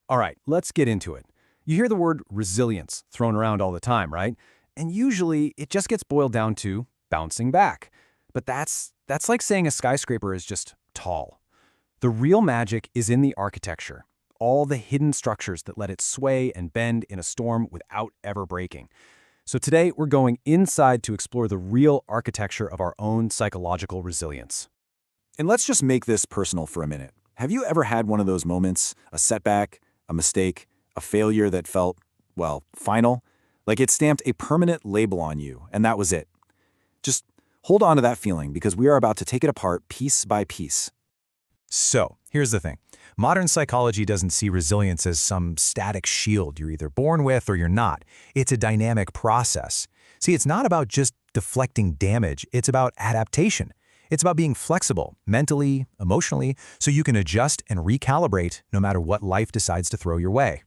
All right, let's get into it. You hear the word resilience thrown around all the time, right? And usually it just gets boiled down to bouncing back. But that's like saying a skyscraper is just tall. The real magic is in the architecture, all the hidden structures that let it sway and bend in a storm without ever breaking. So today we're going inside to explore the real architecture of our own psychological resilience. And let's just make this personal for a minute. Have you ever had one of those moments, a setback, a mistake, a failure that felt, well, final? Like it stamped a permanent label on you, and that was it. Just hold on to that feeling because we are about to take it apart piece by piece. So, here's the thing. Modern psychology doesn't see resilience as some static shield you're either born with or you're not. It's a dynamic process. See, it's not about just deflecting damage, it's about adaptation. It's about being flexible, mentally, emotionally, so you can adjust and recalibrate no matter what life decides to throw your way.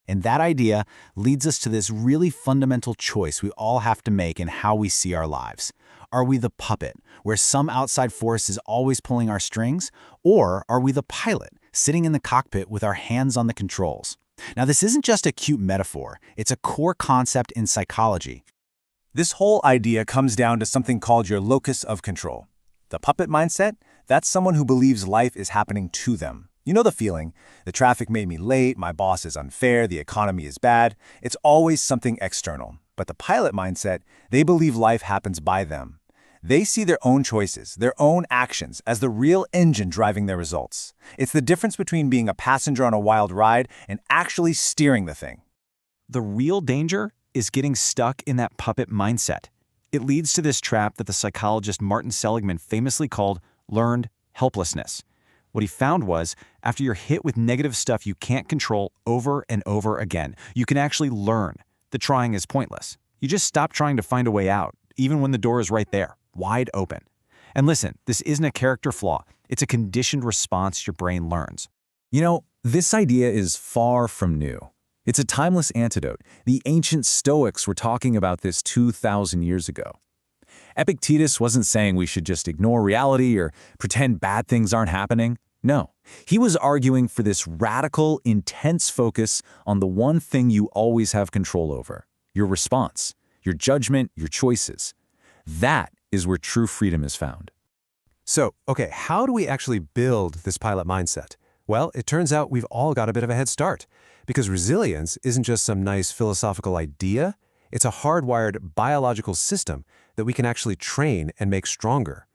And that idea leads us to this really fundamental choice we all have to make in how we see our lives. Are we the puppet, where some outside force is always pulling our strings? Or are we the pilot, sitting in the cockpit with our hands on the controls? Now, this isn't just a cute metaphor. It's a core concept in psychology. This whole idea comes down to something called your locus of control. The puppet mindset, that's someone who believes life is happening to them. You know the feeling. The traffic made me late, my boss is unfair, the economy is bad. It's always something external. But the pilot mindset, they believe life happens by them. They see their own choices, their own actions, as the real engine driving their results. It's the difference between being a passenger on a wild ride and actually steering the thing. The real danger is getting stuck in that puppet mindset. It leads to this trap that the psychologist Martin Seligman famously called learned helplessness. What he found was, after you're hit with negative stuff you can't control over and over again, you can actually learn that trying is pointless. You just stop trying to find a way out, even when the door is right there, wide open. And listen, this isn't a character flaw. It's a conditioned response your brain learns. You know, this idea is far from new. It's a timeless antidote. The ancient Stoics were talking about this 2,000 years ago. Epictetus wasn't saying we should just ignore reality or pretend bad things aren't happening. No, he was arguing for this radical, intense focus on the one thing you always have control over, your response, your judgment, your choices. That is where true freedom is found. So, okay, how do we actually build this pilot mindset? Well, it turns out we've all got a bit of a head start, because resilience isn't just some nice philosophical idea, it's a hardwired biological system that we can actually train and make stronger.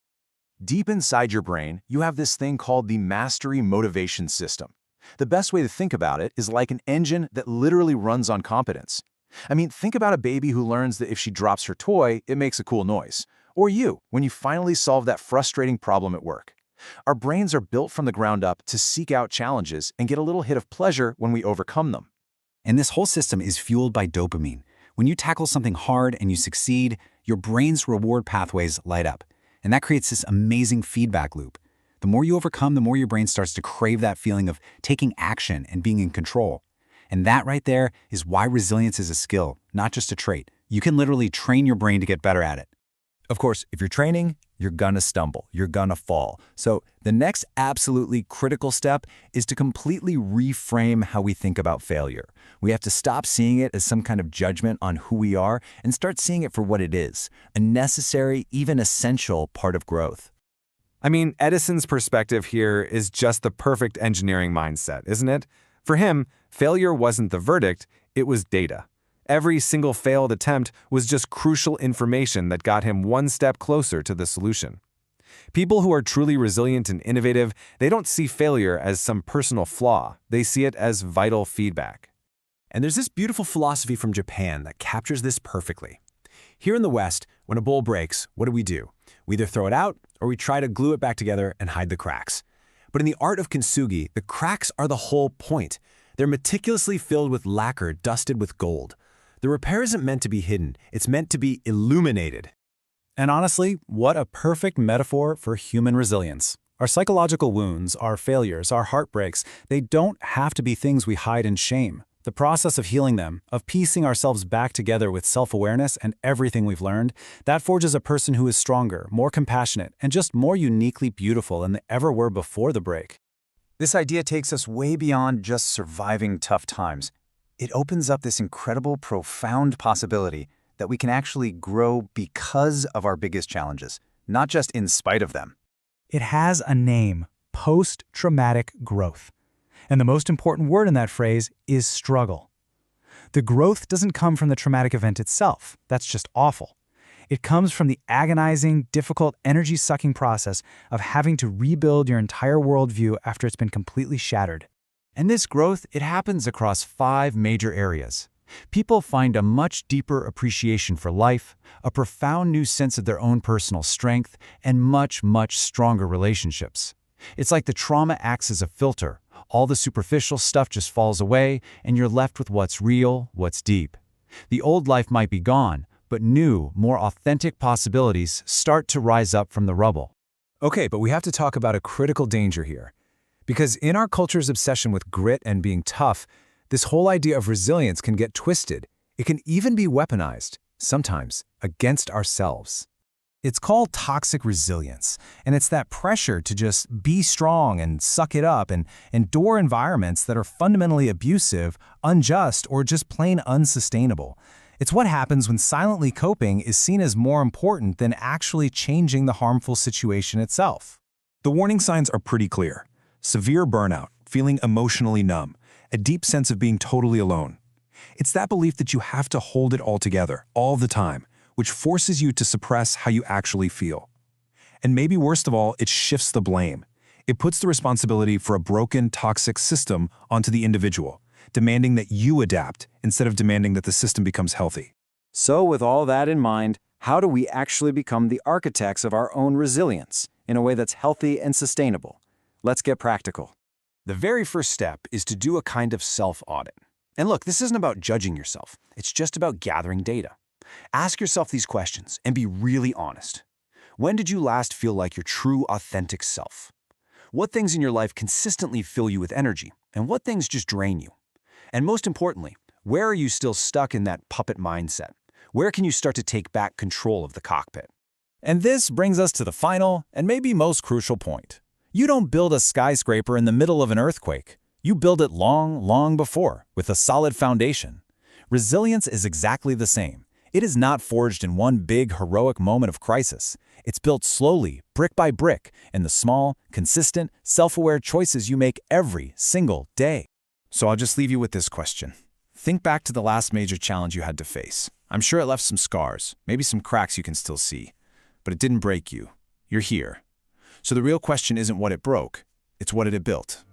Deep inside your brain, you have this thing called the mastery motivation system. The best way to think about it is like an engine that literally runs on competence. I mean, think about a baby who learns that if she drops her toy, it makes a cool noise. Or you, when you finally solve that frustrating problem at work. Our brains are built from the ground up to seek out challenges and get a little hit of pleasure when we overcome them. And this whole system is fueled by dopamine. When you tackle something hard and you succeed, your brain's reward pathways light up. And that creates this amazing feedback loop. The more you overcome, the more your brain starts to crave that feeling of taking action and being in control. And that right there is why resilience is a skill, not just a trait. You can literally train your brain to get better at it. Of course, if you're training, you're gonna stumble, you're gonna fall. So the next absolutely critical step is to completely reframe how we think about failure. We have to stop seeing it as some kind of judgment on who we are and start seeing it for what it is, a necessary, even essential part of growth. I mean, Edison's perspective here is just the perfect engineering mindset, isn't it? For him, failure wasn't the verdict, it was data. Every single failed attempt was just crucial information that got him one step closer to the solution. People who are truly resilient and innovative, they don't see failure as some personal flaw. They see it as vital feedback. And there's this beautiful philosophy from Japan that captures this perfectly. Here in the West, when a bowl breaks, what do? We either throw it out or we try to glue it back together and hide the cracks. But in the art of kintsugi, the cracks are the whole point. They're meticulously filled with lacquer dusted with gold. The repair isn't meant to be hidden, it's meant to be illuminated. And honestly, what a perfect metaphor for human resilience. Our psychological wounds, our failures, our heartbreaks, they don't have to be things we hide in shame. The process of healing them, of piecing ourselves back together with self-awareness and everything we've learned, that forges a person who is stronger, more compassionate, and just more uniquely beautiful than they ever were before the break. This idea takes us way beyond just surviving tough times. It opens up this incredible, profound possibility that we can actually grow because of our biggest challenges, not just in spite of them. It has a name: post-traumatic growth. And the most important word in that phrase is struggle. The growth doesn't come from the traumatic event itself. That's just awful. It comes from the agonizing, difficult, energy-sucking process of having to rebuild your entire worldview after it's been completely shattered. And this growth, it happens across 5 major areas. People find a much deeper appreciation for life, a profound new sense of their own personal strength, and much, much stronger relationships. It's like the trauma acts as a filter. All the superficial stuff just falls away, and you're left with what's real, what's deep. The old life might be gone, but new, more authentic possibilities start to rise up from the rubble. Okay, but we have to talk about a critical danger here. Because in our culture's obsession with grit and being tough, this whole idea of resilience can get twisted. It can even be weaponized, sometimes, against ourselves. It's called toxic resilience, and it's that pressure to just be strong and suck it up and endure environments that are fundamentally abusive, unjust, or just plain unsustainable. It's what happens when silently coping is seen as more important than actually changing the harmful situation itself. The warning signs are pretty clear. Severe burnout, feeling emotionally numb, a deep sense of being totally alone. It's that belief that you have to hold it all together, all the time, which forces you to suppress how you actually feel. And maybe worst of all, it shifts the blame. It puts the responsibility for a broken, toxic system onto the individual, demanding that you adapt instead of demanding that the system becomes healthy. So with all that in mind, how do we actually become the architects of our own resilience in a way that's healthy and sustainable? Let's get practical. The very first step is to do a kind of self-audit. And look, this isn't about judging yourself. It's just about gathering data. Ask yourself these questions and be really honest. When did you last feel like your true, authentic self? What things in your life consistently fill you with energy, and what things just drain you? And most importantly, where are you still stuck in that puppet mindset? Where can you start to take back control of the cockpit? And this brings us to the final and maybe most crucial point. You don't build a skyscraper in the middle of an earthquake. You build it long, long before, with a solid foundation. Resilience is exactly the same. It is not forged in one big, heroic moment of crisis. It's built slowly, brick by brick, in the small, consistent, self-aware choices you make every single day. So I'll just leave you with this question. Think back to the last major challenge you had to face. I'm sure it left some scars, maybe some cracks you can still see. But it didn't break you. You're here. So the real question isn't what it broke, it's what it built.